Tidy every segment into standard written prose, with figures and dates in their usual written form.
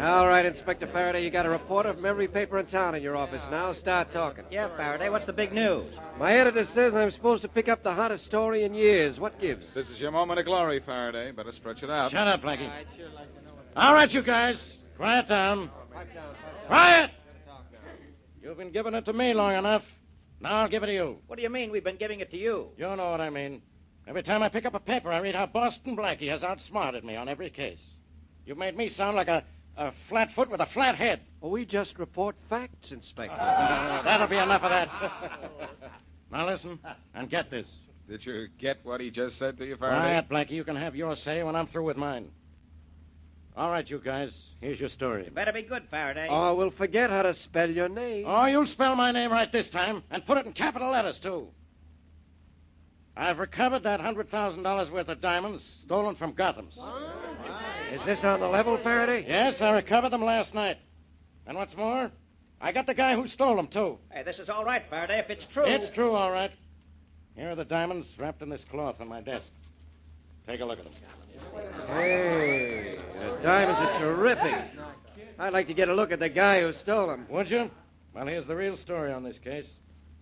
All right, Inspector Farraday, you got a reporter from every paper in town in your office now. Start talking. Yeah, Farraday, what's the big news? My editor says I'm supposed to pick up the hottest story in years. What gives? This is your moment of glory, Faraday. Better stretch it out. Shut up, Blackie. All right, you guys. Quiet down. Quiet! You've been giving it to me long enough. Now I'll give it to you. What do you mean we've been giving it to you? You know what I mean. Every time I pick up a paper, I read how Boston Blackie has outsmarted me on every case. You've made me sound like a flatfoot with a flat head. Well, we just report facts, Inspector. That'll be enough of that. Now listen, and get this. Did you get what he just said to you, Faraday? Quiet, Blackie. You can have your say when I'm through with mine. All right, you guys. Here's your story. You better be good, Farraday. Oh, we'll forget how to spell your name. Oh, you'll spell my name right this time, and put it in capital letters, too. I've recovered that $100,000 worth of diamonds stolen from Gotham's. Is this on the level, Farraday? Yes, I recovered them last night. And what's more, I got the guy who stole them, too. Hey, this is all right, Farraday, if it's true. It's true, all right. Here are the diamonds wrapped in this cloth on my desk. Take a look at them. Hey, the diamonds are terrific. I'd like to get a look at the guy who stole them. Would you? Well, here's the real story on this case.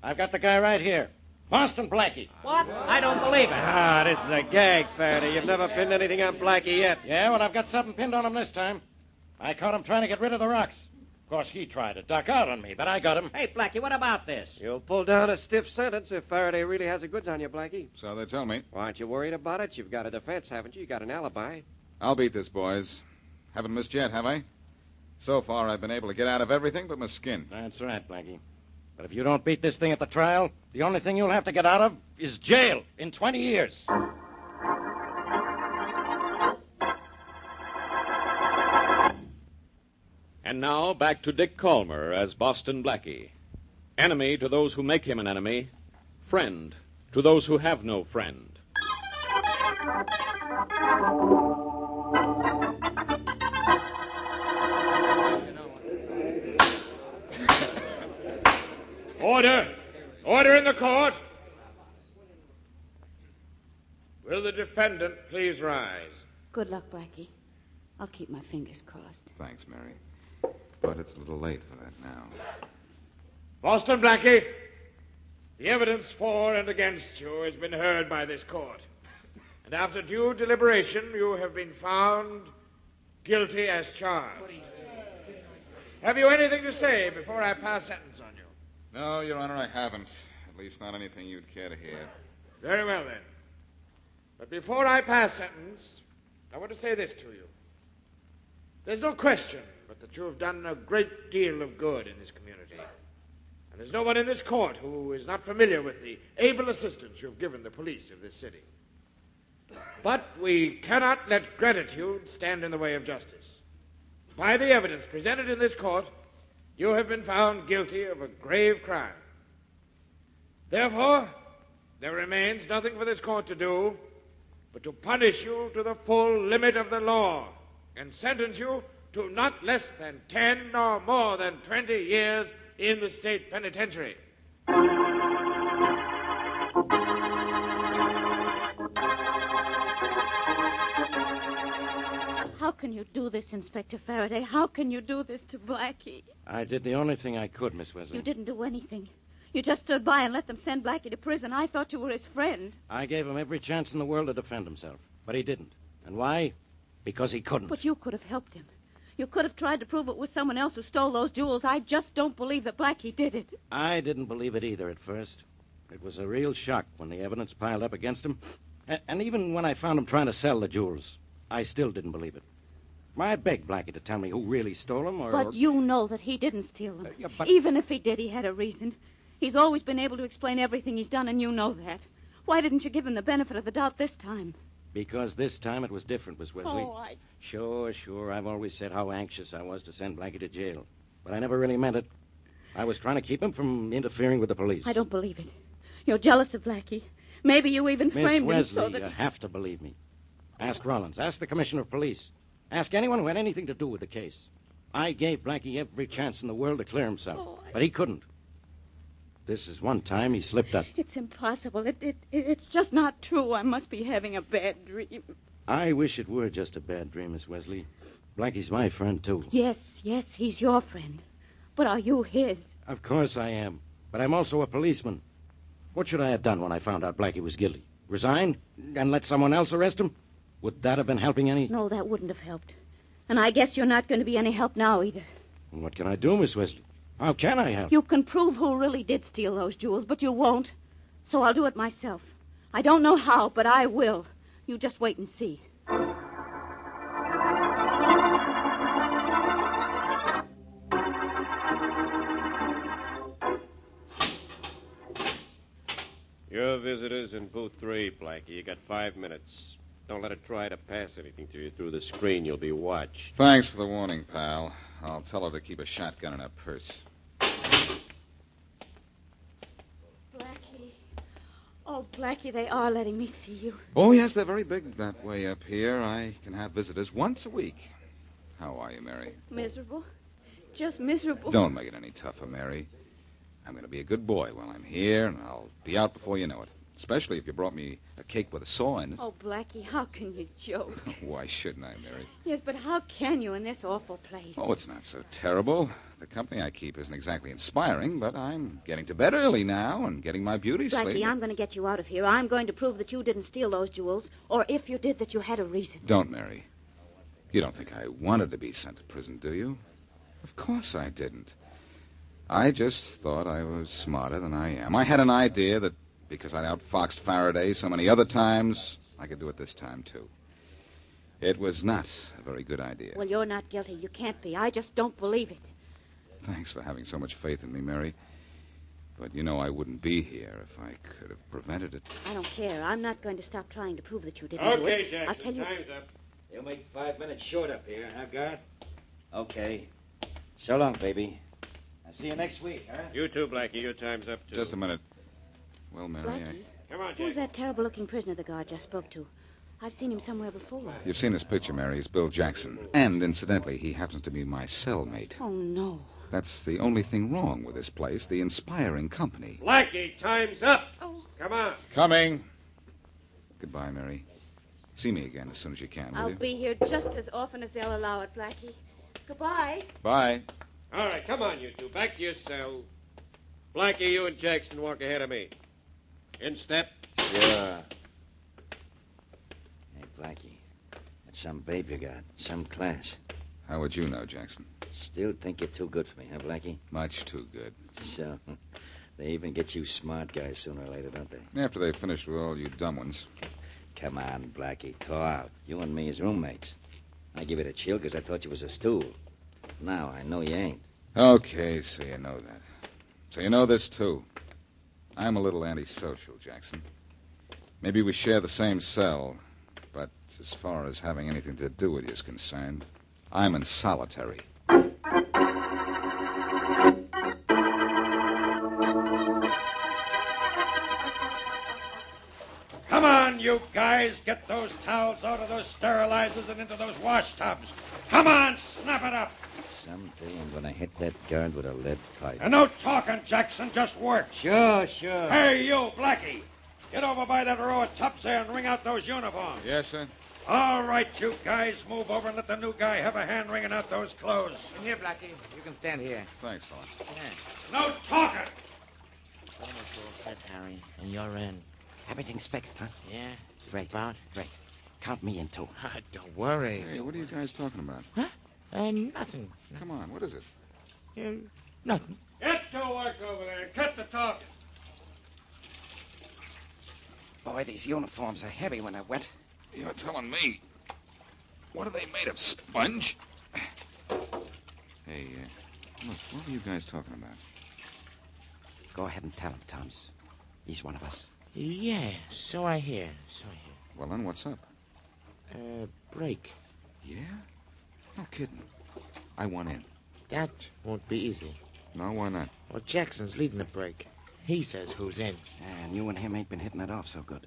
I've got the guy right here. Boston Blackie. What? I don't believe it. Ah, this is a gag, Farraday. You've never pinned anything on Blackie yet. Yeah, well, I've got something pinned on him this time. I caught him trying to get rid of the rocks. Of course, he tried to duck out on me, but I got him. Hey, Blackie, what about this? You'll pull down a stiff sentence if Farraday really has the goods on you, Blackie. So they tell me. Why aren't you worried about it? You've got a defense, haven't you? You got an alibi. I'll beat this, boys. Haven't missed yet, have I? So far, I've been able to get out of everything but my skin. That's right, Blackie. But if you don't beat this thing at the trial, the only thing you'll have to get out of is jail in 20 years. And now, back to Dick Calmer as Boston Blackie. Enemy to those who make him an enemy. Friend to those who have no friend. Order! Order in the court! Will the defendant please rise? Good luck, Blackie. I'll keep my fingers crossed. Thanks, Mary. But it's a little late for that now. Boston Blackie, the evidence for and against you has been heard by this court. And after due deliberation, you have been found guilty as charged. Have you anything to say before I pass sentence on you? No, Your Honor, I haven't. At least not anything you'd care to hear. Very well, then. But before I pass sentence, I want to say this to you. There's no question but that you have done a great deal of good in this community. And there's no one in this court who is not familiar with the able assistance you've given the police of this city. But we cannot let gratitude stand in the way of justice. By the evidence presented in this court, you have been found guilty of a grave crime. Therefore, there remains nothing for this court to do but to punish you to the full limit of the law and sentence you to not less than 10 or more than 20 years in the state penitentiary. How can you do this, Inspector Farraday? How can you do this to Blackie? I did the only thing I could, Miss Wesley. You didn't do anything. You just stood by and let them send Blackie to prison. I thought you were his friend. I gave him every chance in the world to defend himself, but he didn't. And why? Because he couldn't. But you could have helped him. You could have tried to prove it was someone else who stole those jewels. I just don't believe that Blackie did it. I didn't believe it either at first. It was a real shock when the evidence piled up against him. And even when I found him trying to sell the jewels, I still didn't believe it. I begged Blackie to tell me who really stole them, or... But you know that he didn't steal them. Yeah, but... Even if he did, he had a reason. He's always been able to explain everything he's done, and you know that. Why didn't you give him the benefit of the doubt this time? Because this time it was different, Miss Wesley. Oh, Sure. I've always said how anxious I was to send Blackie to jail. But I never really meant it. I was trying to keep him from interfering with the police. I don't believe it. You're jealous of Blackie. Maybe you even Miss framed Wesley, him so that... you have to believe me. Ask Rollins. Ask the commissioner of police. Ask anyone who had anything to do with the case. I gave Blackie every chance in the world to clear himself, but he couldn't. This is one time he slipped up. It's impossible. It's just not true. I must be having a bad dream. I wish it were just a bad dream, Miss Wesley. Blackie's my friend, too. Yes, he's your friend. But are you his? Of course I am. But I'm also a policeman. What should I have done when I found out Blackie was guilty? Resign and let someone else arrest him? Would that have been helping any? No, that wouldn't have helped. And I guess you're not going to be any help now either. What can I do, Miss Wesley? How can I help? You can prove who really did steal those jewels, but you won't. So I'll do it myself. I don't know how, but I will. You just wait and see. Your visitor's in booth 3, Blackie. You got 5 minutes. Don't let it try to pass anything to you through the screen. You'll be watched. Thanks for the warning, pal. I'll tell her to keep a shotgun in her purse. Blackie. Oh, Blackie, they are letting me see you. Oh, yes, they're very big that way up here. I can have visitors once a week. How are you, Mary? Miserable. Just miserable. Don't make it any tougher, Mary. I'm going to be a good boy while I'm here, and I'll be out before you know it. Especially if you brought me a cake with a saw in it. Oh, Blackie, how can you joke? Why shouldn't I, Mary? Yes, but how can you in this awful place? Oh, it's not so terrible. The company I keep isn't exactly inspiring, but I'm getting to bed early now and getting my beauty sleep. Blackie, I'm going to get you out of here. I'm going to prove that you didn't steal those jewels, or if you did, that you had a reason. Don't, Mary. You don't think I wanted to be sent to prison, do you? Of course I didn't. I just thought I was smarter than I am. I had an idea that because I'd outfoxed Faraday so many other times, I could do it this time, too. It was not a very good idea. Well, you're not guilty. You can't be. I just don't believe it. Thanks for having so much faith in me, Mary. But you know I wouldn't be here if I could have prevented it. I don't care. I'm not going to stop trying to prove that you didn't do it. Okay, Jackson, I'll tell you... time's up. You'll make 5 minutes short up here, huh, guard? Okay. So long, baby. I'll see you next week, huh? You too, Blackie. Your time's up, too. Just a minute. Well, Mary, Blackie, Come on, who's Jack. that terrible-looking prisoner the guard just spoke to? I've seen him somewhere before. You've seen his picture, Mary. He's Bill Jackson. And, incidentally, he happens to be my cellmate. Oh, no. That's the only thing wrong with this place, the inspiring company. Blackie, time's up. Oh. Come on. Coming. Goodbye, Mary. See me again as soon as you can, will I'll you? be here just as often as they'll allow it, Blackie. Goodbye. Bye. All right, come on, you two. Back to your cell. Blackie, you and Jackson walk ahead of me. In step. Sure. Hey, Blackie, that's some babe you got. Some class. How would you know, Jackson? Still think you're too good for me, huh, Blackie? Much too good. So, they even get you smart guys sooner or later, don't they? After they've finished with all you dumb ones. Come on, Blackie, thaw out. You and me as roommates. I give it a chill because I thought you was a stool. Now I know you ain't. Okay, so you know that. So you know this, too. I'm a little antisocial, Jackson. Maybe we share the same cell, but as far as having anything to do with you is concerned, I'm in solitary. Come on, you guys. Get those towels out of those sterilizers and into those wash tubs. Come on, snap it up. Someday I'm gonna hit that guard with a lead pipe. And no talking, Jackson. Just work. Sure. Hey, you, Blackie. Get over by that row of tubs there and wring out those uniforms. Yes, sir? All right, you guys. Move over and let the new guy have a hand wringing out those clothes. In here, Blackie. You can stand here. Thanks, fella. Yeah. No talking. Almost all set, Harry. And you're in. Everything's fixed, huh? Yeah? Just Great. about? Great. Count me in, too. Don't worry. Hey, what are you guys talking about? Nothing. Come on, what is it? Nothing. Get to work over there and cut the talking. Boy, these uniforms are heavy when they're wet. You're telling me. What are they made of, sponge? Hey, look, what were you guys talking about? Go ahead and tell him, Thomas. He's one of us. Yeah, so I hear. Well, then, what's up? Break. Yeah? No kidding. I want in. That won't be easy. No, why not? Well, Jackson's leading the break. He says who's in. And you and him ain't been hitting it off so good.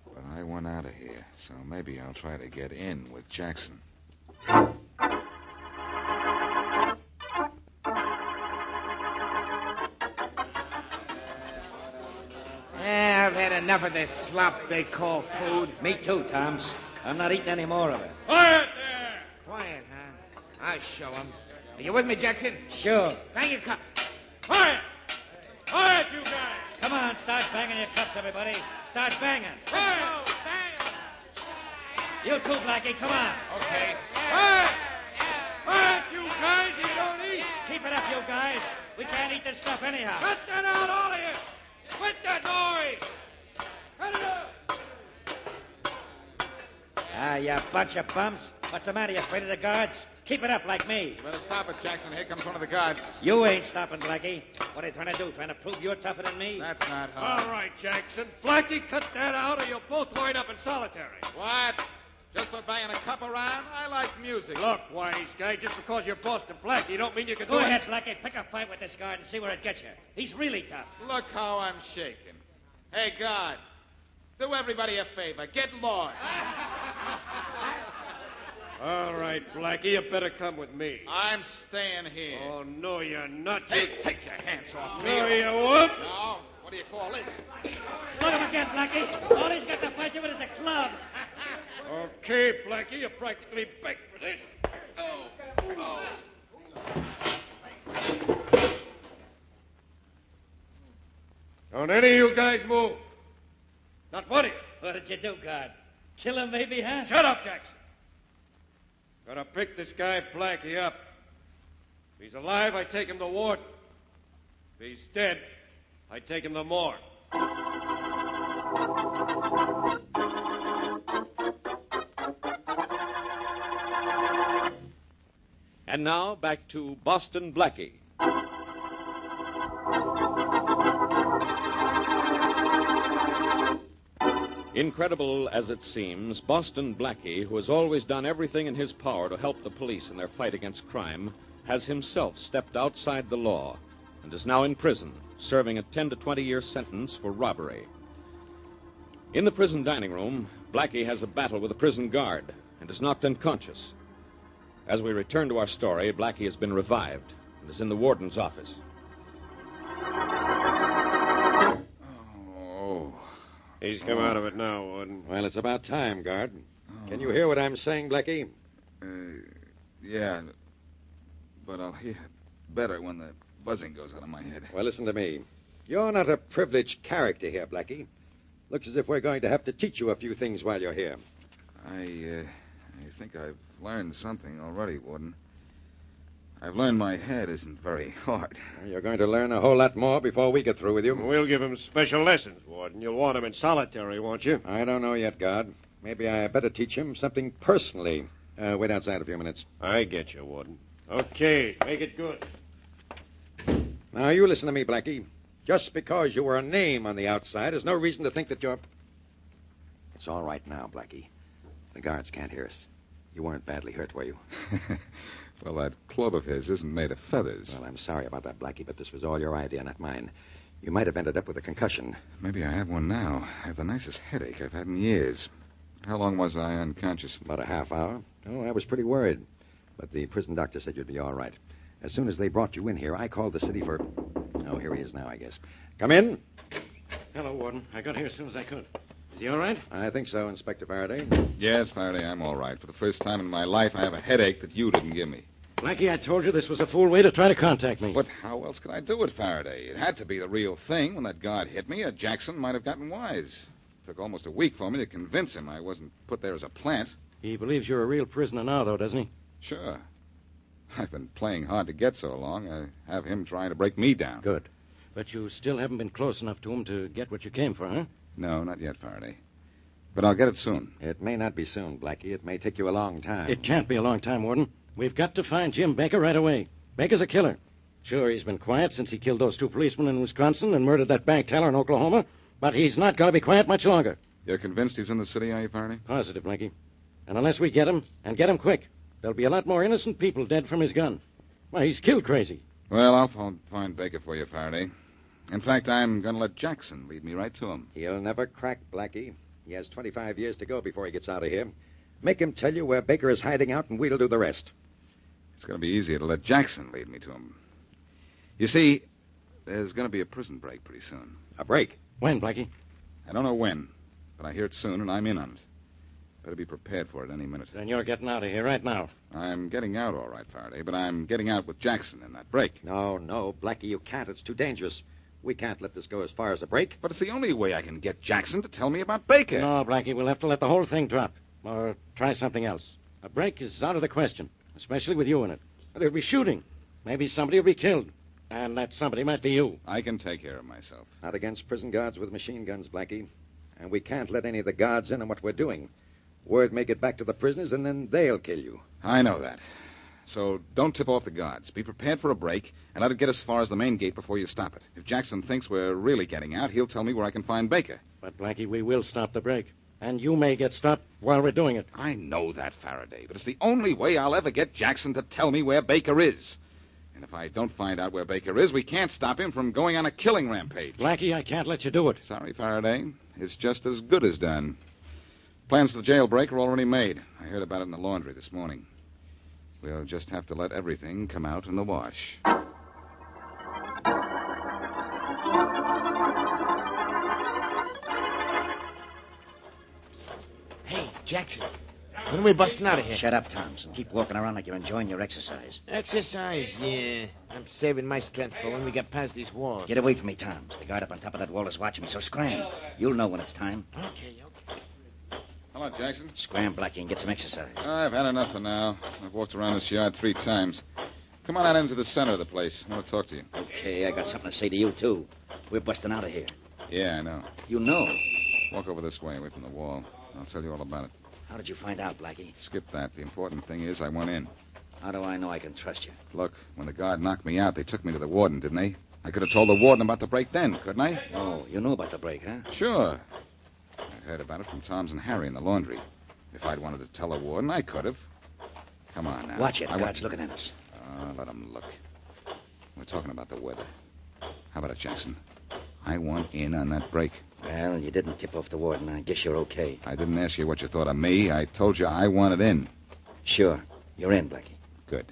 But I want out of here, so maybe I'll try to get in with Jackson. I've had enough of this slop they call food. Me too, Toms. I'm not eating any more of it. Quiet there! Quiet, huh? I'll show 'em. Are you with me, Jackson? Sure. Bang your cup. Quiet! Quiet, you guys! Come on, start banging your cups, everybody. Start banging. Quiet! Bang! You too, Blackie. Come on. Okay. Quiet! Quiet, you guys! You don't eat! Keep it up, you guys. We can't eat this stuff anyhow. Cut that out, all of you! Quit that noise! Cut it out! Ah, you bunch of bums. What's the matter? You afraid of the guards? Keep it up like me. You better stop it, Jackson. Here comes one of the guards. You ain't stopping, Blackie. What are you trying to do? Trying to prove you're tougher than me? That's not hard. All right, Jackson. Blackie, cut that out or you'll both wind up in solitary. What? Just for banging a cup around? I like music. Look, wise guy, just because you're Boston Blackie don't mean you can Go do ahead, it. Blackie. Pick a fight with this guard and see where it gets you. He's really tough. Look how I'm shaking. Hey, guard, do everybody a favor. Get lost. All right, Blackie, you better come with me. I'm staying here. Oh, no, you're not. Hey, take your hands off me. No, you won't. No? What do you call it? Look him again, Blackie. All he's got to fight you with is a club. Okay, Blackie, you're practically baked for this. Don't any of you guys move. Not one of you. What did you do, guard? Kill him, maybe, huh? Shut up, Jackson. Gotta pick this guy Blackie up. If he's alive, I take him to Warden. If he's dead, I take him to morgue. And now, back to Boston Blackie. Incredible as it seems, Boston Blackie, who has always done everything in his power to help the police in their fight against crime, has himself stepped outside the law and is now in prison, serving a 10 to 20-year sentence for robbery. In the prison dining room, Blackie has a battle with a prison guard and is knocked unconscious. As we return to our story, Blackie has been revived and is in the warden's office. Oh. He's come out of it now, Warden. Well, it's about time, guard. Can you hear what I'm saying, Blackie? Yeah. But I'll hear better when the buzzing goes out of my head. Well, listen to me. You're not a privileged character here, Blackie. Looks as if we're going to have to teach you a few things while you're here. I think I've learned something already, Warden. I've learned my head isn't very hard. You're going to learn a whole lot more before we get through with you. We'll give him special lessons, Warden. You'll want him in solitary, won't you? I don't know yet, guard. Maybe I better teach him something personally. Wait outside a few minutes. I get you, Warden. Okay, make it good. Now, you listen to me, Blackie. Just because you were a name on the outside is no reason to think that you're... It's all right now, Blackie. The guards can't hear us. You weren't badly hurt, were you? Well, that club of his isn't made of feathers. Well, I'm sorry about that, Blackie, but this was all your idea, not mine. You might have ended up with a concussion. Maybe I have one now. I have the nicest headache I've had in years. How long was I unconscious? About a half hour. Oh, I was pretty worried. But the prison doctor said you'd be all right. As soon as they brought you in here, I called the city for... Oh, here he is now, I guess. Come in. Hello, Warden. I got here as soon as I could. Is he all right? I think so, Inspector Farraday. Yes, Faraday, I'm all right. For the first time in my life, I have a headache that you didn't give me. Blackie, I told you this was a fool way to try to contact me. But how else could I do it, Faraday? It had to be the real thing. When that guard hit me, Jackson might have gotten wise. It took almost a week for me to convince him I wasn't put there as a plant. He believes you're a real prisoner now, though, doesn't he? Sure. I've been playing hard to get so long, I have him trying to break me down. Good. But you still haven't been close enough to him to get what you came for, huh? No, not yet, Faraday. But I'll get it soon. It may not be soon, Blackie. It may take you a long time. It can't be a long time, Warden. We've got to find Jim Baker right away. Baker's a killer. Sure, he's been quiet since he killed those two policemen in Wisconsin and murdered that bank teller in Oklahoma, but he's not going to be quiet much longer. You're convinced he's in the city, are you, Faraday? Positive, Blackie. And unless we get him, and get him quick, there'll be a lot more innocent people dead from his gun. Why, he's killed crazy. Well, I'll find Baker for you, Faraday. In fact, I'm going to let Jackson lead me right to him. He'll never crack, Blackie. He has 25 years to go before he gets out of here. Make him tell you where Baker is hiding out, and we'll do the rest. It's going to be easier to let Jackson lead me to him. You see, there's going to be a prison break pretty soon. A break? When, Blackie? I don't know when, but I hear it soon, and I'm in on it. Better be prepared for it any minute. Then you're getting out of here right now. I'm getting out all right, Faraday, but I'm getting out with Jackson in that break. No, Blackie, you can't. It's too dangerous. We can't let this go as far as a break. But it's the only way I can get Jackson to tell me about Baker. No, Blackie, we'll have to let the whole thing drop. Or try something else. A break is out of the question, especially with you in it. There'll be shooting. Maybe somebody will be killed. And that somebody might be you. I can take care of myself. Not against prison guards with machine guns, Blackie. And we can't let any of the guards in on what we're doing. Word may get back to the prisoners, and then they'll kill you. I know that. So don't tip off the guards. Be prepared for a break, and let it get as far as the main gate before you stop it. If Jackson thinks we're really getting out, he'll tell me where I can find Baker. But, Blackie, we will stop the break. And you may get stopped while we're doing it. I know that, Faraday, but it's the only way I'll ever get Jackson to tell me where Baker is. And if I don't find out where Baker is, we can't stop him from going on a killing rampage. Blackie, I can't let you do it. Sorry, Faraday. It's just as good as done. Plans for the jailbreak are already made. I heard about it in the laundry this morning. We'll just have to let everything come out in the wash. Hey, Jackson. When are we busting out of here? Shut up, Thompson. Keep walking around like you're enjoying your exercise. Exercise, yeah. I'm saving my strength for when we get past these walls. Get away from me, Toms. The guard up on top of that wall is watching me, so scram. You'll know when it's time. Okay. Hello, Jackson. Scram, Blackie, and get some exercise. I've had enough for now. I've walked around this yard 3 times. Come on out into the center of the place. I want to talk to you. Okay, I got something to say to you, too. We're busting out of here. Yeah, I know. You know. Walk over this way, away from the wall. I'll tell you all about it. How did you find out, Blackie? Skip that. The important thing is I went in. How do I know I can trust you? Look, when the guard knocked me out, they took me to the warden, didn't they? I could have told the warden about the break then, couldn't I? Oh, you knew about the break, huh? Sure. I heard about it from Tom's and Harry in the laundry. If I'd wanted to tell the warden, I could have. Come on now. Watch it. The guard's looking at us. Let him look. We're talking about the weather. How about it, Jackson? I want in on that break. Well, you didn't tip off the warden. I guess you're okay. I didn't ask you what you thought of me. I told you I wanted in. Sure. You're in, Blackie. Good.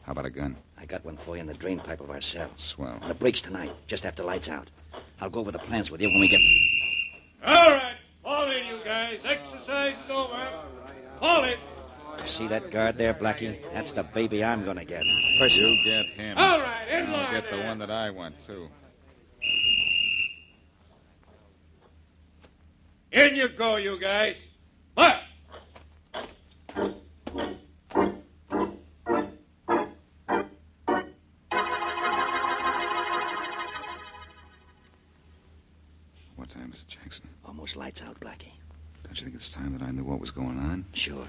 How about a gun? I got one for you in the drain pipe of our cell. Swell. And the break's tonight, just after lights out. I'll go over the plans with you when we get... All right. Fall in, you guys. Exercise is over. Fall in. See that guard there, Blackie? That's the baby I'm going to get. You get him. All right, in I'll line get the there. one that I want, too. In you go, you guys. What? What time is it, Jackson? Almost lights out, Blackie. Don't you think it's time that I knew what was going on? Sure.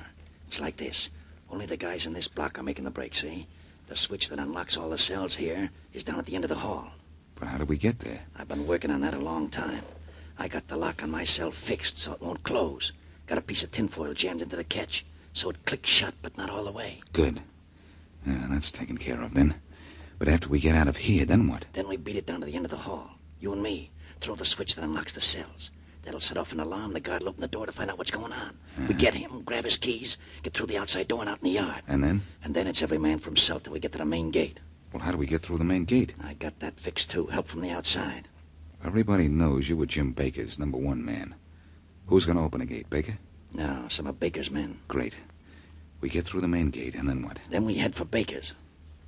It's like this. Only the guys in this block are making the break, see? The switch that unlocks all the cells here is down at the end of the hall. But how did we get there? I've been working on that a long time. I got the lock on my cell fixed so it won't close. Got a piece of tinfoil jammed into the catch so it clicks shut, but not all the way. Good. Yeah, that's taken care of then. But after we get out of here, then what? Then we beat it down to the end of the hall. You and me. Throw the switch that unlocks the cells. That'll set off an alarm. The guard will open the door to find out what's going on. We get him, grab his keys, get through the outside door and out in the yard. And then? And then it's every man for himself till we get to the main gate. Well, how do we get through the main gate? I got that fixed, too. Help from the outside. Everybody knows you were Jim Baker's #1 man. Who's going to open the gate, Baker? No, some of Baker's men. Great. We get through the main gate, and then what? Then we head for Baker's.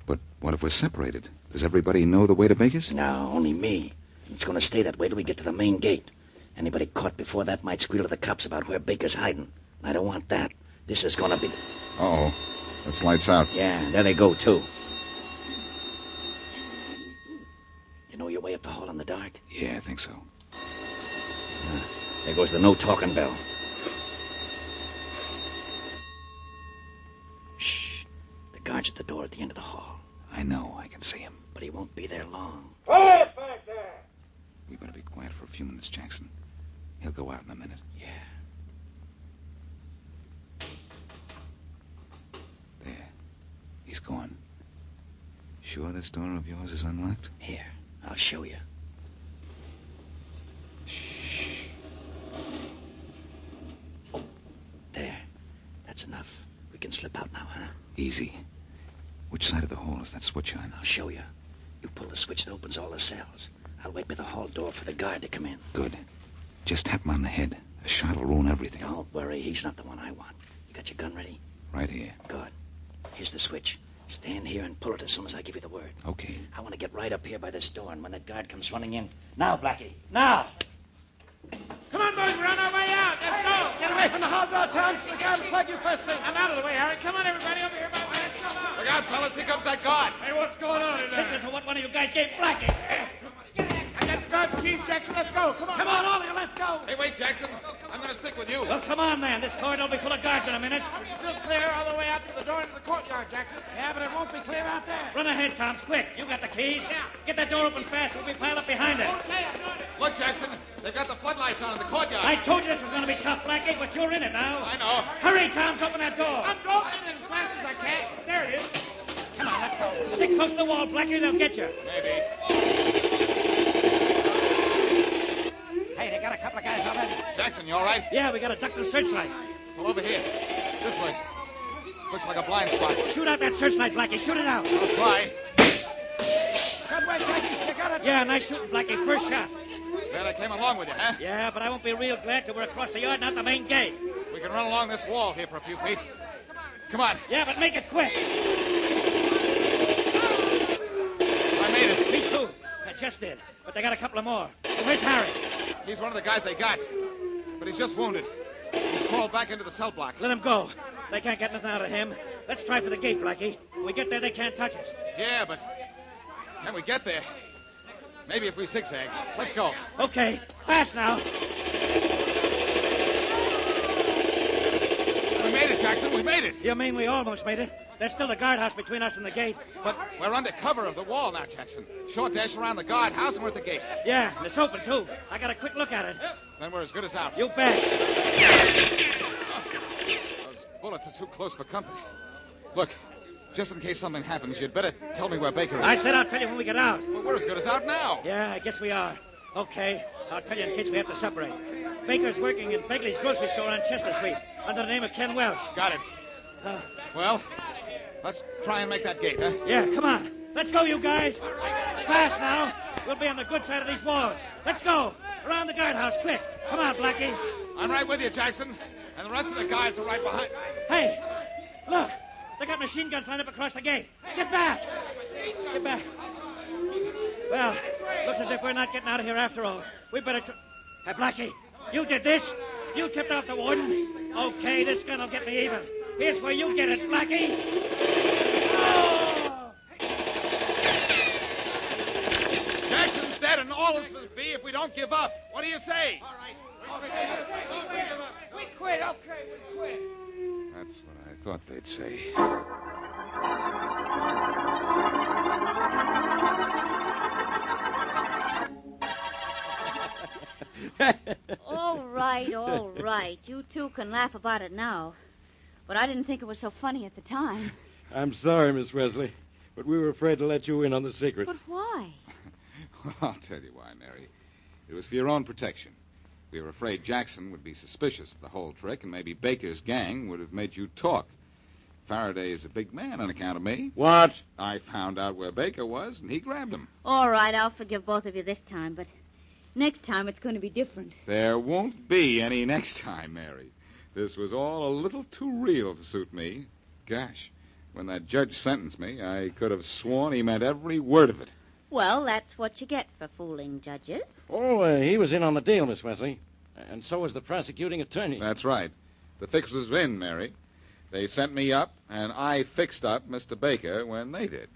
But what if we're separated? Does everybody know the way to Baker's? No, only me. It's going to stay that way till we get to the main gate. Anybody caught before that might squeal to the cops about where Baker's hiding. I don't want that. This is going to be... Uh-oh. That's lights out. Yeah, there they go, too. You know your way up the hall in the dark? Yeah, I think so. There goes the no-talking bell. Shh. The guard's at the door at the end of the hall. I know. I can see him. But he won't be there long. Quiet back there. We better be quiet for a few minutes, Jackson. He'll go out in a minute. Yeah. There. He's gone. Sure this door of yours is unlocked? Here, I'll show you. slip out now, huh? Easy. Which side of the hall is that switch on? I'll show you. You pull the switch that opens all the cells. I'll wait by the hall door for the guard to come in. Good. Just tap him on the head. A shot will ruin everything. Don't worry. He's not the one I want. You got your gun ready? Right here. Good. Here's the switch. Stand here and pull it as soon as I give you the word. Okay. I want to get right up here by this door, and when that guard comes running in... Now, Blackie. Now! Come on, boys. We're on our way out. Let's go. Get away from the hall door, Tom. So the guard will plug you first thing. I'm out of the way, Harry. Come on, everybody. Over here. Let's go on. Look out, fellas. Here comes that guard. Hey, what's going on in there? Listen to what one of you guys gave Blackie. I got the guard's keys, Jackson. Let's go. Come on. Come on, all of you, let's go. Hey, wait, Jackson. I'm going to stick with you. Well, come on, man. This corridor will be full of guards in a minute. Still clear all the way out to the door into the courtyard, Jackson. Yeah, but it won't be clear out there. Run ahead, Tom, quick. You got the keys. Yeah. Get that door open fast. We'll be piled up behind it. Look, Jackson. They've got the floodlights on in the courtyard. I told you this was going to be tough, Blackie, but you're in it now. I know. Hurry, Tom, open that door. I'm opening it as fast as I can. There it is. Come on, let's go. Stick close to the wall, Blackie. They'll get you. Maybe. Hey, they got a couple of guys already. Jackson, you all right? Yeah, we got to duck the searchlights. Well, over here. This way. Looks like a blind spot. Shoot out that searchlight, Blackie. Shoot it out. I'll try. That way, Blackie. You got it? Yeah, nice shooting, Blackie. First shot. Glad I came along with you, huh? Yeah, but I won't be real glad till we're across the yard and out the main gate. We can run along this wall here for a few feet. Come on. Yeah, but make it quick. I made it. Me too. I just did. But they got a couple of more. Where's Harry? He's one of the guys they got. But he's just wounded. He's crawled back into the cell block. Let him go. They can't get nothing out of him. Let's try for the gate, Blackie. When we get there, they can't touch us. Yeah, but can we get there? Maybe if we zigzag. Let's go. Okay. Fast now. We made it, Jackson. We made it. You mean we almost made it? There's still the guardhouse between us and the gate. But we're under cover of the wall now, Jackson. Short dash around the guardhouse and we're at the gate. Yeah, and it's open, too. I got a quick look at it. Then we're as good as out. You bet. Those bullets are too close for comfort. Look, just in case something happens, you'd better tell me where Baker is. I said I'll tell you when we get out. Well, we're as good as out now. Yeah, I guess we are. Okay, I'll tell you in case we have to separate. Baker's working in Begley's grocery store on Chester Street under the name of Ken Welch. Got it. Well, let's try and make that gate, huh? Yeah, come on. Let's go, you guys. Fast now. We'll be on the good side of these walls. Let's go. Around the guardhouse, quick. Come on, Blackie. I'm right with you, Jackson. And the rest of the guys are right behind. Hey, look. They got machine guns lined up across the gate. Get back. Get back. Well, looks as if we're not getting out of here after all. We better... Hey, Blackie, you did this. You tipped off the warden. Okay, this gun will get me even. Here's where you get it, Blackie. Oh! Jackson's dead, and all this will be if we don't give up. What do you say? All right. We quit. Okay, we quit. That's what I thought they'd say. All right. You two can laugh about it now. But I didn't think it was so funny at the time. I'm sorry, Miss Wesley, but we were afraid to let you in on the secret. But why? Well, I'll tell you why, Mary. It was for your own protection. We were afraid Jackson would be suspicious of the whole trick, and maybe Baker's gang would have made you talk. Faraday is a big man on account of me. What? I found out where Baker was, and he grabbed him. All right, I'll forgive both of you this time, but next time it's going to be different. There won't be any next time, Mary. This was all a little too real to suit me. Gosh, when that judge sentenced me, I could have sworn he meant every word of it. Well, that's what you get for fooling judges. Oh, he was in on the deal, Miss Wesley. And so was the prosecuting attorney. That's right. The fix was in, Mary. They sent me up, and I fixed up Mr. Baker when they did.